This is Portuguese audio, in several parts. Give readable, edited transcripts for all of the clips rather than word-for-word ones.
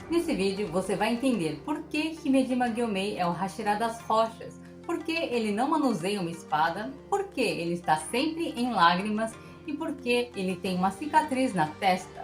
Nesse vídeo você vai entender por que Himejima Gyomei é o Hashira das rochas, por que ele não manuseia uma espada, por que ele está sempre em lágrimas e por que ele tem uma cicatriz na testa.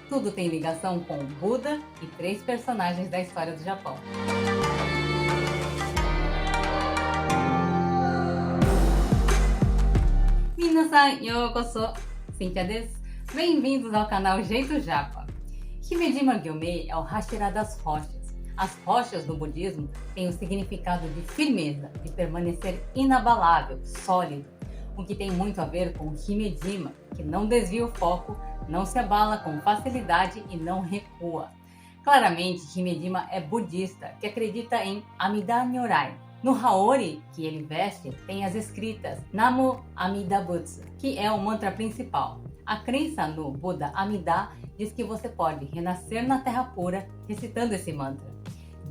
Tudo tem ligação com Buda e 3 personagens da história do Japão. Minasan yokoso! Cynthia desu! Bem-vindos ao canal Jeito Japa! Himejima Gyomei é o Hashira das rochas. As rochas do budismo têm o significado de firmeza, de permanecer inabalável, sólido, o que tem muito a ver com Himejima, que não desvia o foco, não se abala com facilidade e não recua. Claramente, Himejima é budista, que acredita em Amida Nyorai. No Haori que ele veste, tem as escritas Namo Amida Butsu, que é o mantra principal. A crença no Buda Amida diz que você pode renascer na Terra pura recitando esse mantra.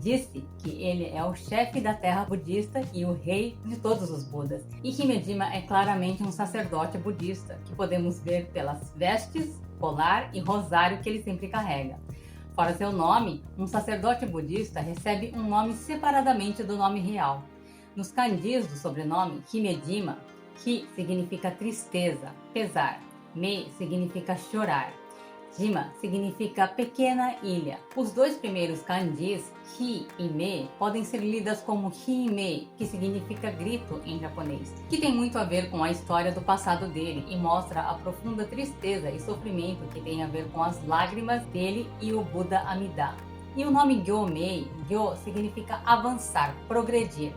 Disse que ele é o chefe da terra budista e o rei de todos os Budas. E Himejima é claramente um sacerdote budista, que podemos ver pelas vestes, colar e rosário que ele sempre carrega. Fora seu nome, um sacerdote budista recebe um nome separadamente do nome real. Nos kanjis do sobrenome Himejima, Hi significa tristeza, pesar, Me significa chorar, Jima significa pequena ilha. Os dois primeiros kanjis, Hi e Me, podem ser lidas como Hime, que significa grito em japonês, que tem muito a ver com a história do passado dele e mostra a profunda tristeza e sofrimento que tem a ver com as lágrimas dele e o Buda Amida. E o nome Gyomei, Gyo significa avançar, progredir.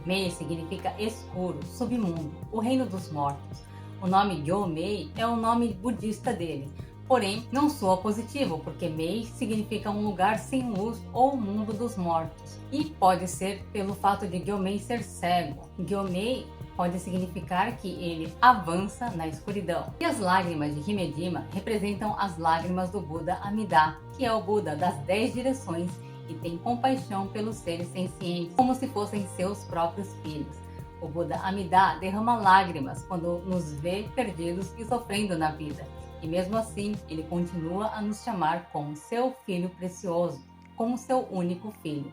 Mei significa escuro, submundo, o reino dos mortos. O nome Gyomei é o nome budista dele. Porém, não soa positivo, porque Mei significa um lugar sem luz ou mundo dos mortos. E pode ser pelo fato de Gyomei ser cego. Gyomei pode significar que ele avança na escuridão. E as lágrimas de Himejima representam as lágrimas do Buda Amida, que é o Buda das 10 direções e tem compaixão pelos seres sencientes, como se fossem seus próprios filhos. O Buda Amida derrama lágrimas quando nos vê perdidos e sofrendo na vida. E mesmo assim, ele continua a nos chamar como seu filho precioso, como seu único filho.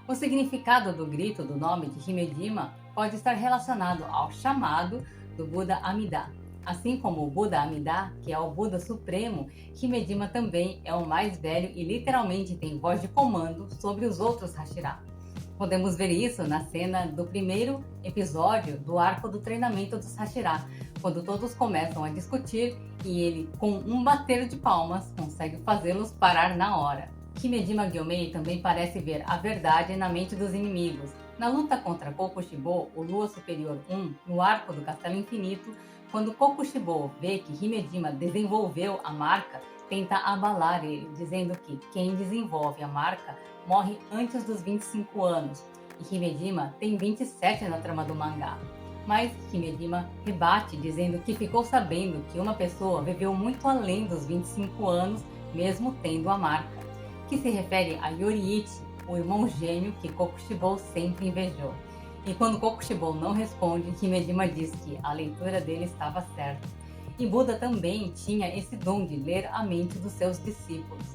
O significado do grito do nome de Himejima pode estar relacionado ao chamado do Buda Amida. Assim como o Buda Amida, que é o Buda Supremo, Himejima também é o mais velho e literalmente tem voz de comando sobre os outros Hashira. Podemos ver isso na cena do primeiro episódio do arco do treinamento dos Hashira, quando todos começam a discutir e ele, com um bater de palmas, consegue fazê-los parar na hora. Himejima Gyomei também parece ver a verdade na mente dos inimigos. Na luta contra Kokushibo, o Lua Superior 1, no arco do Castelo Infinito, quando Kokushibo vê que Himejima desenvolveu a marca, tenta abalar ele, dizendo que quem desenvolve a marca morre antes dos 25 anos, e Himejima tem 27 na trama do mangá. Mas Himejima rebate, dizendo que ficou sabendo que uma pessoa viveu muito além dos 25 anos, mesmo tendo a marca, que se refere a Yoriichi, o irmão gêmeo que Kokushibo sempre invejou. E quando Kokushibo não responde, Himejima diz que a leitura dele estava certa. E Buda também tinha esse dom de ler a mente dos seus discípulos.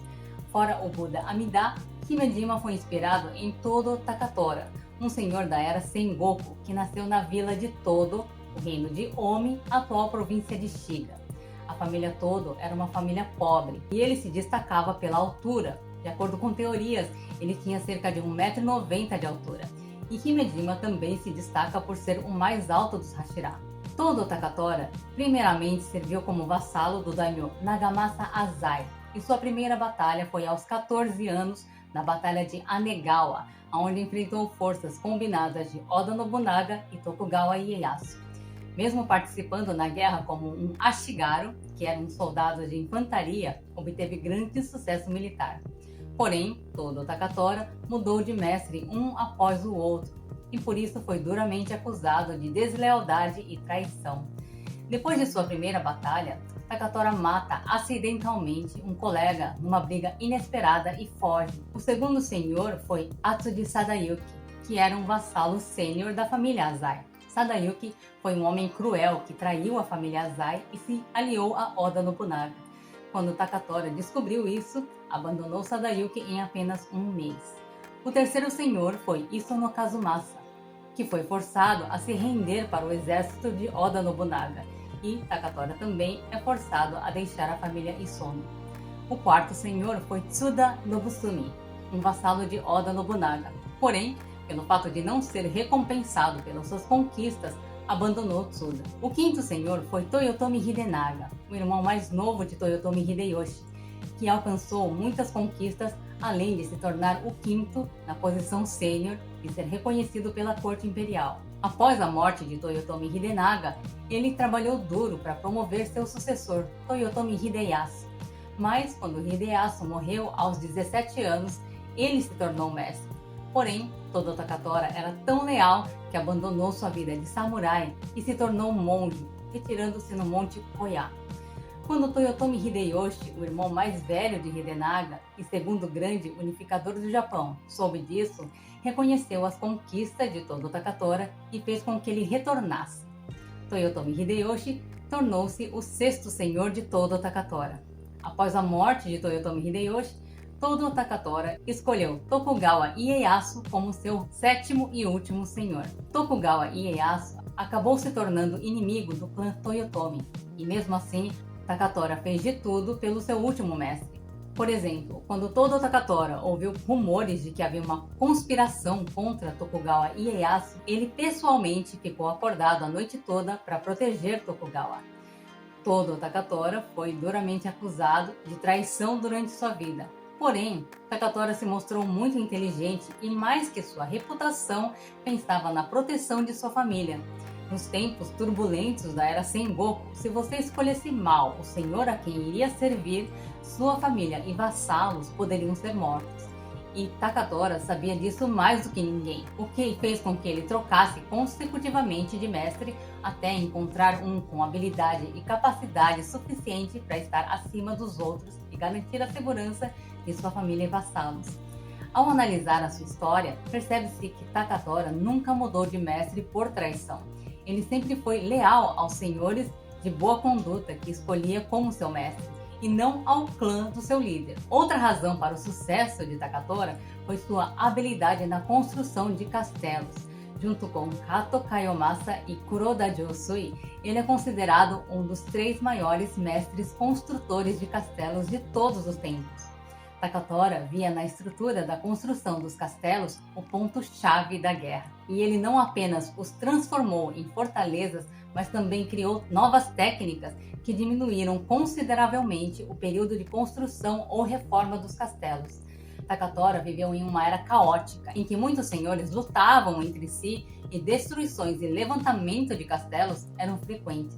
Fora o Buda Amida, Himejima foi inspirado em Todo Takatora, um senhor da era Sengoku que nasceu na vila de Todo, o reino de Omi, atual província de Shiga. A família Todo era uma família pobre e ele se destacava pela altura. De acordo com teorias, ele tinha cerca de 1,90 m de altura. E Himejima também se destaca por ser o mais alto dos Hashira. Todo Takatora primeiramente serviu como vassalo do daimyo Nagamasa Azai, e sua primeira batalha foi aos 14 anos na Batalha de Anegawa, onde enfrentou forças combinadas de Oda Nobunaga e Tokugawa Ieyasu. Mesmo participando na guerra como um Ashigaru, que era um soldado de infantaria, obteve grande sucesso militar. Porém, Todo Takatora mudou de mestre um após o outro, e por isso foi duramente acusado de deslealdade e traição. Depois de sua primeira batalha, Takatora mata acidentalmente um colega numa briga inesperada e foge. O segundo senhor foi Atsuji Sadayuki, que era um vassalo sênior da família Azai. Sadayuki foi um homem cruel que traiu a família Azai e se aliou a Oda Nobunaga. Quando Takatora descobriu isso, abandonou Sadayuki em apenas um mês. O terceiro senhor foi Isono Kazumasa, que foi forçado a se render para o exército de Oda Nobunaga, e Takatora também é forçado a deixar a família Isono. O quarto senhor foi Tsuda Nobusumi, um vassalo de Oda Nobunaga. Porém, pelo fato de não ser recompensado pelas suas conquistas, abandonou Tsuda. O quinto senhor foi Toyotomi Hidenaga, o irmão mais novo de Toyotomi Hideyoshi, que alcançou muitas conquistas, além de se tornar o quinto na posição sênior e ser reconhecido pela corte imperial. Após a morte de Toyotomi Hidenaga, ele trabalhou duro para promover seu sucessor, Toyotomi Hideyasu. Mas, quando Hideyasu morreu aos 17 anos, ele se tornou mestre. Porém, Todo Takatora era tão leal que abandonou sua vida de samurai e se tornou monge, retirando-se no Monte Koya. Quando Toyotomi Hideyoshi, o irmão mais velho de Hidenaga e segundo grande unificador do Japão, soube disso, reconheceu as conquistas de Todo Takatora e fez com que ele retornasse. Toyotomi Hideyoshi tornou-se o sexto senhor de Todo Takatora. Após a morte de Toyotomi Hideyoshi, Todo Takatora escolheu Tokugawa Ieyasu como seu sétimo e último senhor. Tokugawa Ieyasu acabou se tornando inimigo do clã Toyotomi, e mesmo assim, Takatora fez de tudo pelo seu último mestre. Por exemplo, quando Todo Takatora ouviu rumores de que havia uma conspiração contra Tokugawa Ieyasu, ele pessoalmente ficou acordado a noite toda para proteger Tokugawa. Todo Takatora foi duramente acusado de traição durante sua vida. Porém, Takatora se mostrou muito inteligente e, mais que sua reputação, pensava na proteção de sua família. Nos tempos turbulentos da era Sengoku, se você escolhesse mal o senhor a quem iria servir, sua família e vassalos poderiam ser mortos. E Takatora sabia disso mais do que ninguém, o que fez com que ele trocasse consecutivamente de mestre até encontrar um com habilidade e capacidade suficiente para estar acima dos outros e garantir a segurança de sua família e vassalos. Ao analisar a sua história, percebe-se que Takatora nunca mudou de mestre por traição. Ele sempre foi leal aos senhores de boa conduta que escolhia como seu mestre, e não ao clã do seu líder. Outra razão para o sucesso de Takatora foi sua habilidade na construção de castelos. Junto com Kato Kayomasa e Kuroda Josui, ele é considerado um dos 3 maiores mestres construtores de castelos de todos os tempos. Takatora via na estrutura da construção dos castelos o ponto-chave da guerra, e ele não apenas os transformou em fortalezas, mas também criou novas técnicas que diminuíram consideravelmente o período de construção ou reforma dos castelos. Takatora viveu em uma era caótica, em que muitos senhores lutavam entre si e destruições e levantamento de castelos eram frequentes.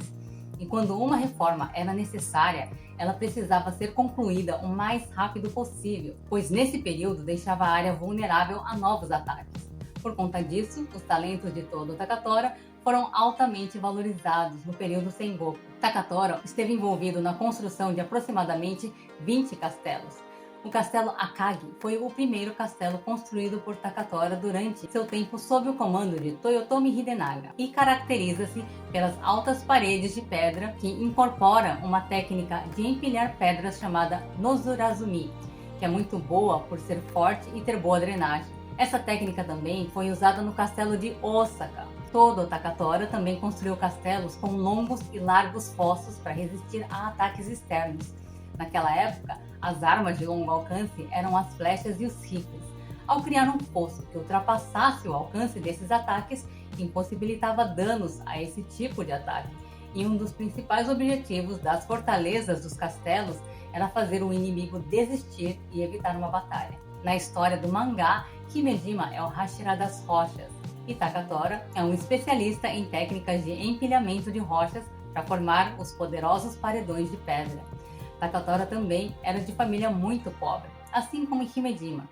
E quando uma reforma era necessária, ela precisava ser concluída o mais rápido possível, pois nesse período deixava a área vulnerável a novos ataques. Por conta disso, os talentos de Todo Takatora foram altamente valorizados no período Sengoku. Takatora esteve envolvido na construção de aproximadamente 20 castelos. O castelo Akagi foi o primeiro castelo construído por Takatora durante seu tempo sob o comando de Toyotomi Hidenaga e caracteriza-se pelas altas paredes de pedra que incorpora uma técnica de empilhar pedras chamada Nozurazumi, que é muito boa por ser forte e ter boa drenagem. Essa técnica também foi usada no castelo de Osaka. Todo Takatora também construiu castelos com longos e largos fossos para resistir a ataques externos. Naquela época, as armas de longo alcance eram as flechas e os rifles. Ao criar um fosso que ultrapassasse o alcance desses ataques, impossibilitava danos a esse tipo de ataque. E um dos principais objetivos das fortalezas dos castelos era fazer o inimigo desistir e evitar uma batalha. Na história do mangá, Himejima é o Hashira das rochas, e Takatora é um especialista em técnicas de empilhamento de rochas para formar os poderosos paredões de pedra. Takatora também era de família muito pobre, assim como Himejima.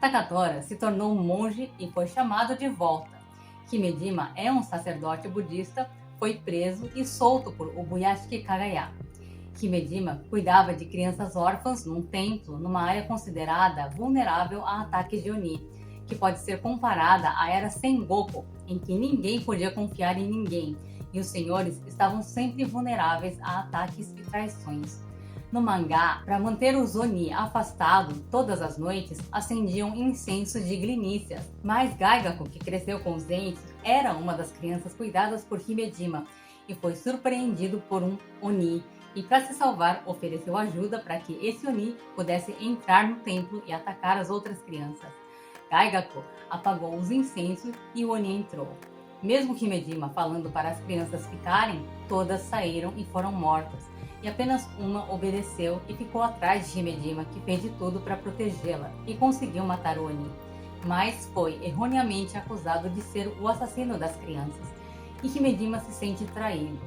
Takatora se tornou um monge e foi chamado de volta. Himejima é um sacerdote budista, foi preso e solto por Ubuyashiki Kagaya. Himejima cuidava de crianças órfãs num templo, numa área considerada vulnerável a ataques de Oni, que pode ser comparada à era Sengoku, em que ninguém podia confiar em ninguém, e os senhores estavam sempre vulneráveis a ataques e traições. No mangá, para manter os Oni afastados, todas as noites acendiam incensos de glinícias. Mas Gaigaku, que cresceu com os entes, era uma das crianças cuidadas por Himejima e foi surpreendido por um Oni. E para se salvar, ofereceu ajuda para que esse Oni pudesse entrar no templo e atacar as outras crianças. Gaigaku apagou os incensos e o Oni entrou. Mesmo Himejima falando para as crianças ficarem, todas saíram e foram mortas. E apenas uma obedeceu e ficou atrás de Himejima, que fez de tudo para protegê-la e conseguiu matar o Oni. Mas foi erroneamente acusado de ser o assassino das crianças. E Himejima se sente traído.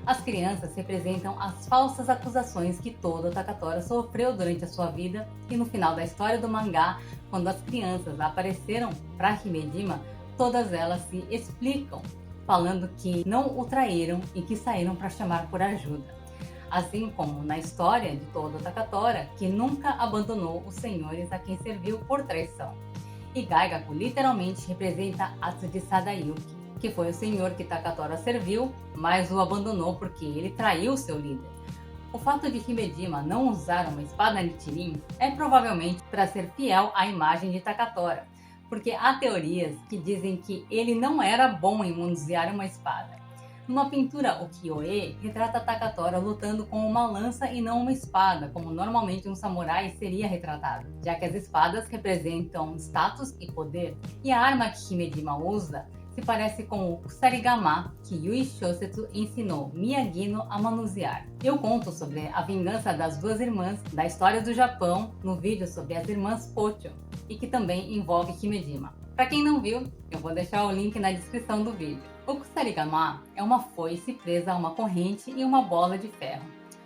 As crianças representam as falsas acusações que todo Takatora sofreu durante a sua vida e no final da história do mangá, quando as crianças apareceram para Himejima, todas elas se explicam, falando que não o traíram e que saíram para chamar por ajuda. Assim como na história de todo Takatora, que nunca abandonou os senhores a quem serviu por traição. E Gaigaku literalmente representa Atsuji Sadayuki, que foi o senhor que Takatora serviu, mas o abandonou porque ele traiu seu líder. O fato de Himejima não usar uma espada Nichirin é provavelmente para ser fiel à imagem de Takatora, porque há teorias que dizem que ele não era bom em manusear uma espada. Numa pintura ukiyo-e, retrata Takatora lutando com uma lança e não uma espada, como normalmente um samurai seria retratado, já que as espadas representam status e poder, e a arma que Himejima usa se parece com o Kusarigama que Yui Shosetsu ensinou Miyagino a manusear. Eu conto sobre a vingança das duas irmãs da história do Japão no vídeo sobre as irmãs Pocho, e que também envolve Himejima. Para quem não viu, eu vou deixar o link na descrição do vídeo. O Kusarigama é uma foice presa a uma corrente e uma bola de ferro.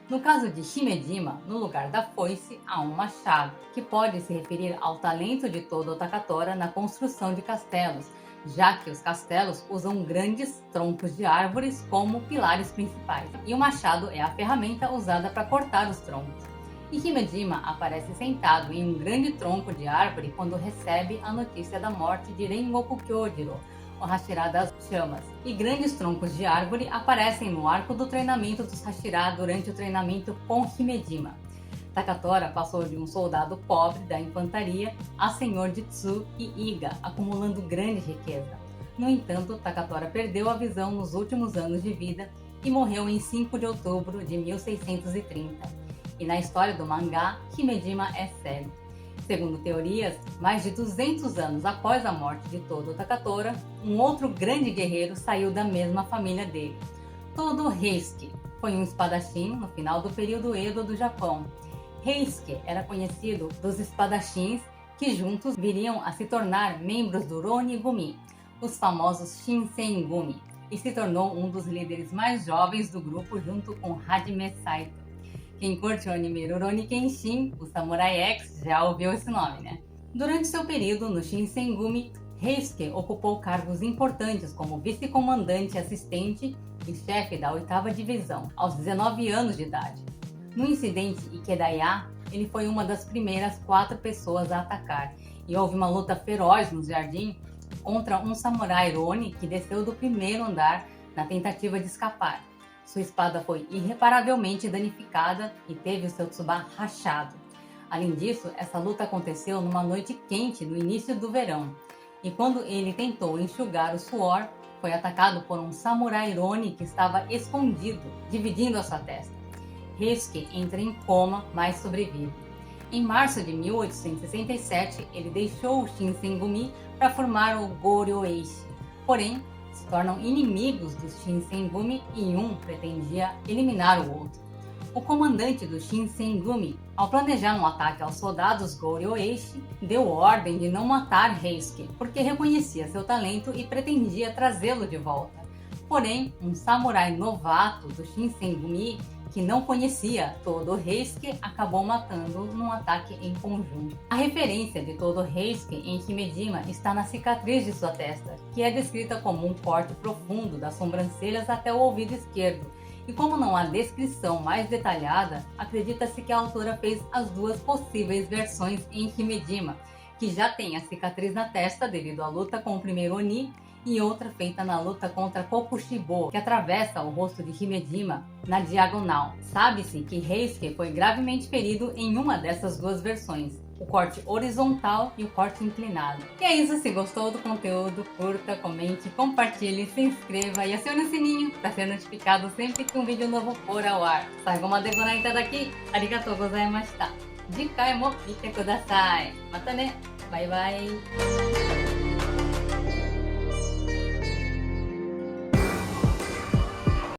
No caso de Himejima, no lugar da foice há um machado, que pode se referir ao talento de todo Takatora na construção de castelos, já que os castelos usam grandes troncos de árvores como pilares principais, e o machado é a ferramenta usada para cortar os troncos. E Himejima aparece sentado em um grande tronco de árvore quando recebe a notícia da morte de Rengoku Kyojiro, o Hashira das Chamas, e grandes troncos de árvore aparecem no arco do treinamento dos Hashira durante o treinamento com Himejima. Takatora passou de um soldado pobre da infantaria a senhor de Tsu e Iga, acumulando grande riqueza. No entanto, Takatora perdeu a visão nos últimos anos de vida e morreu em 5 de outubro de 1630. E na história do mangá, Himejima é cego. Segundo teorias, mais de 200 anos após a morte de Todo Takatora, um outro grande guerreiro saiu da mesma família dele. Todo Heisuke foi um espadachim no final do período Edo do Japão. Heisuke era conhecido dos espadachins que juntos viriam a se tornar membros do Ronigumi, os famosos Shinsengumi, e se tornou um dos líderes mais jovens do grupo junto com Hajime Saito. Quem curte o anime Rurouni Kenshin, o Samurai X, já ouviu esse nome, né? Durante seu período no Shinsengumi, Heisuke ocupou cargos importantes como vice-comandante assistente e chefe da 8ª Divisão, aos 19 anos de idade. No incidente Ikedaya, ele foi uma das primeiras 4 pessoas a atacar, e houve uma luta feroz no jardim contra um samurai Ronin que desceu do primeiro andar na tentativa de escapar. Sua espada foi irreparavelmente danificada e teve o seu tsuba rachado. Além disso, essa luta aconteceu numa noite quente no início do verão, e quando ele tentou enxugar o suor, foi atacado por um samurai Ronin que estava escondido, dividindo a sua testa. Heisuke entra em coma, mas sobrevive. Em março de 1867, ele deixou o Shinsengumi para formar o Goryo-eishi. Porém, se tornam inimigos dos Shinsengumi e um pretendia eliminar o outro. O comandante do Shinsengumi, ao planejar um ataque aos soldados Goryo-eishi, deu ordem de não matar Heisuke, porque reconhecia seu talento e pretendia trazê-lo de volta. Porém, um samurai novato do Shinsengumi, que não conhecia Todo Heisuke, acabou matando num ataque em conjunto. A referência de Todo Heisuke em Himejima está na cicatriz de sua testa, que é descrita como um corte profundo das sobrancelhas até o ouvido esquerdo. E como não há descrição mais detalhada, acredita-se que a autora fez as duas possíveis versões em Himejima, que já tem a cicatriz na testa devido à luta com o primeiro Oni, e outra feita na luta contra Kokushibo, que atravessa o rosto de Himejima na diagonal. Sabe-se que Reisuke foi gravemente ferido em uma dessas duas versões, o corte horizontal e o corte inclinado. E é isso, se gostou do conteúdo, curta, comente, compartilhe, se inscreva e acione o sininho para ser notificado sempre que um vídeo novo for ao ar. Saigo ma deご覧いただきありがとうございました。次回も見てください。またね。バイバイ。